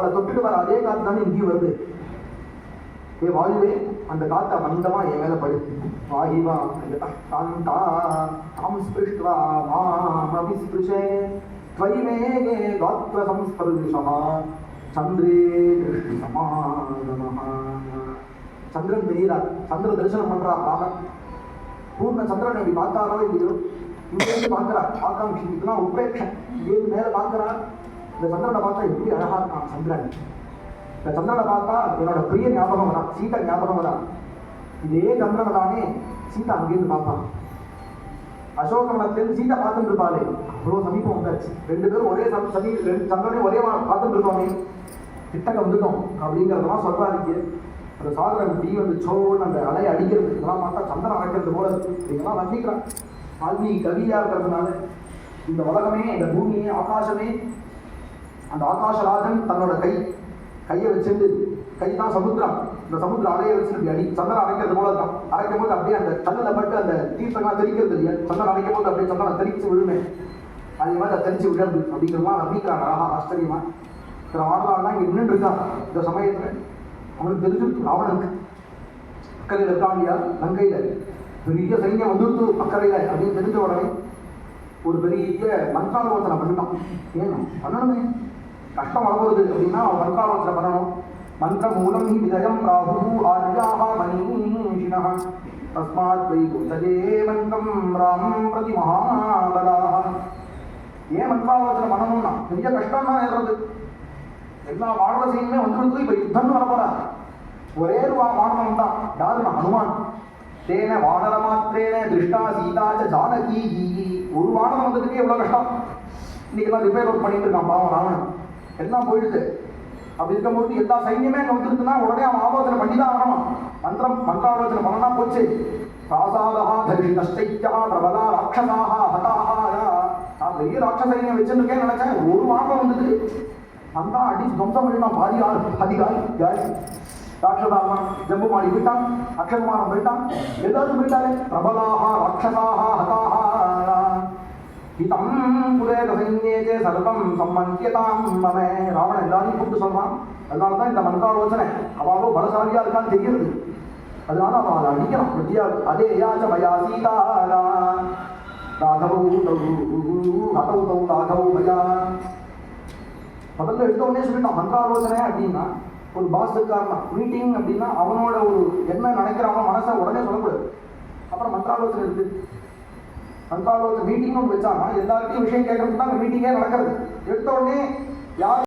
அவளை தொட்டுட்டு வர அதே காத்து தானே இங்கேயும் வருது. ஏ வாயுவே, அந்த காத்த மந்தமா என் மேல படு. வாயுவா சாந்தா தாம் ஸ்பிருஷ்ட்வா மாம் அபிஸ்பிருஷே त्वयि मेघे गात्र संस्पर्शः चंद्रे दृष्टि समागमः. चंद्रन தெரியுதா? சந்திர தரிசனம் பண்றா ராமன். பூர்ண சந்திரனை இப்படி பார்த்தாரோ இல்லையோ, இங்கேருந்து பார்க்கிறா ஆகாங்ஷி. இதெல்லாம் உபேட்சம். இங்கேருந்து மேலே பார்க்கிறா. இந்த சந்திரனை பார்த்தா எப்படி அழகா இருக்கான் சந்திரன். இந்த சந்திரனை பார்த்தா என்னோட பிரிய ஞாபகம் தான், சீதா ஞாபகம் தான். இதே சந்திரனை தானே சீதா அங்கேருந்து பார்ப்பான். அசோகவனத்தில் சீதா பார்த்துட்டு இருப்பாளே, அவ்வளோ சமீபம் வந்தாச்சு. ரெண்டு பேரும் ஒரே சந்திரனையும் ஒரே பார்த்துட்டு இருக்கோமே, கிட்டக்க வந்துட்டோம் அப்படிங்கிறதெல்லாம் சொல்றாங்க. அந்த சாகரம் தீ வந்து சோன்னு அந்த அலையை அடிக்கிறது, இதெல்லாம் பார்த்தா சந்திரன் அடைக்கிறது போல இருக்கு. இதெல்லாம் வர்ணிக்கிறான் வால்மீகி கவியா இருக்கிறதுனால. இந்த உலகமே, இந்த பூமியே, ஆகாசமே, அந்த ஆகாசராஜன் தன்னோட கையை வச்சிருந்து, கை தான் சமுத்திரம், இந்த சமுத்திர அலையை வச்சுட்டு அடி சந்திரன் அரைக்கிறது போல தான். அரைக்கும் போது அப்படியே அந்த கண்ணில் பட்டு அந்த தீர்த்தங்களாம் தெரிக்கிறது இல்லையா, சந்திரன் அரைக்கும் போது அப்படியே சந்திரன் தெரிச்சு விழுமே, அதே மாதிரி அதை தெரிச்சு விழுது அப்படிங்கிறதுலாம் நம்பிக்கிறாங்க. அழகா ஆச்சரியமா சில வானலாம் இங்கே நின்று இருக்கான். இந்த சமயத்தில் அவனுக்கு தெரிஞ்சிருக்கு ராவணனுக்கு அக்கறையில் இருக்கான் இல்லையா, லங்கையில பெரிய சைன்யம் வந்துடுத்து அக்கறையில அப்படின்னு தெரிஞ்ச உடனே ஒரு பெரிய மந்திராலோசனை பண்ணிட்டான். ஏன் பண்ணணுமே, கஷ்டம் வரப்போகுது அப்படின்னா அவன் மந்திராலோசனை பண்ணணும். मंत्र मूलम ही विजयम राहु आर्याः मनीषिणः तस्मात् वैकुंठे मंत्रम राम प्रति महाबलाः. ஏன் மந்திராலோசனை பண்ணணும்னா பெரிய கஷ்டம் தான் ஏறது. எல்லா வானர சைன்யமே வந்துடுது. இப்போ யுத்தம்னு வரப்போறா. ஒரே ஒரு வானரம் தான், யாருன்னா ஹனுமான். தேன வானர மாத்திரேன திருஷ்டா சீதா ஜானகி. ஒரு வானரம் வந்ததுக்கே எவ்வளோ கஷ்டம். இன்னைக்கெல்லாம் ரிப்பேர் ஒர்க் பண்ணிட்டு இருக்கான் பாவம் ராவணன். எல்லாம் போயிடுது. அப்படி இருக்கும்போது எல்லா சைன்யமே அங்கே வந்துருக்குன்னா உடனே அவன் ஆலோசனை பண்ணி தான் ஆகணும். மந்திராலோசனை பண்ணனா போச்சு. சாசாதா தரிஷ்டா பிரபலா ராட்சசாக ஹதாஹா. நான் பெரிய ராட்ச சைன்யம் வச்சுருக்கேன்னு நினைச்சேன். ஒரு வாரம் வந்துட்டு அந்த அடி துவம்சம் பண்ணிட்டான். பாதிகால் ராட்சதாமா ஜம்பு மாடி போயிட்டான், அக்ஷகுமாரம் போயிட்டான், எல்லாரும் போயிட்டாரு. பிரபலாக ராட்சசாக ஹதாஹா. हितम पुरेद सैन्ये सर्वम सम्मन्यताम ममे. ராவணன் எல்லாரையும் கூப்பிட்டு சொல்றான். அதனால தான் இந்த மந்திராலோசனை. அவாவோ பலசாலியா இருக்கான்னு தெரியுது. அதனால அவன் அதை அடிக்கணும் வெட்டியா. அதே யாச்ச மயா சீதாரா ராகவௌ ஹதௌ தௌ ராகவௌ மயா. முதல்ல எடுத்தோடனே சொல்லிட்டான் மந்திராலோசனை அப்படின்னா ஒரு பாஸ் இருக்காருன்னா, மீட்டிங் அப்படின்னா அவனோட ஒரு என்ன நினைக்கிறானோ மனசை உடனே சொல்லக்கூடாது. அப்புறம் மந்திராலோசனை இருக்கு. மந்திராலோசனை மீட்டிங்னு ஒன்று வச்சாங்கன்னா எல்லாருக்கும் விஷயம் கேட்கறதுக்கு தான் மீட்டிங்கே நடக்கிறது. எடுத்த உடனே யார்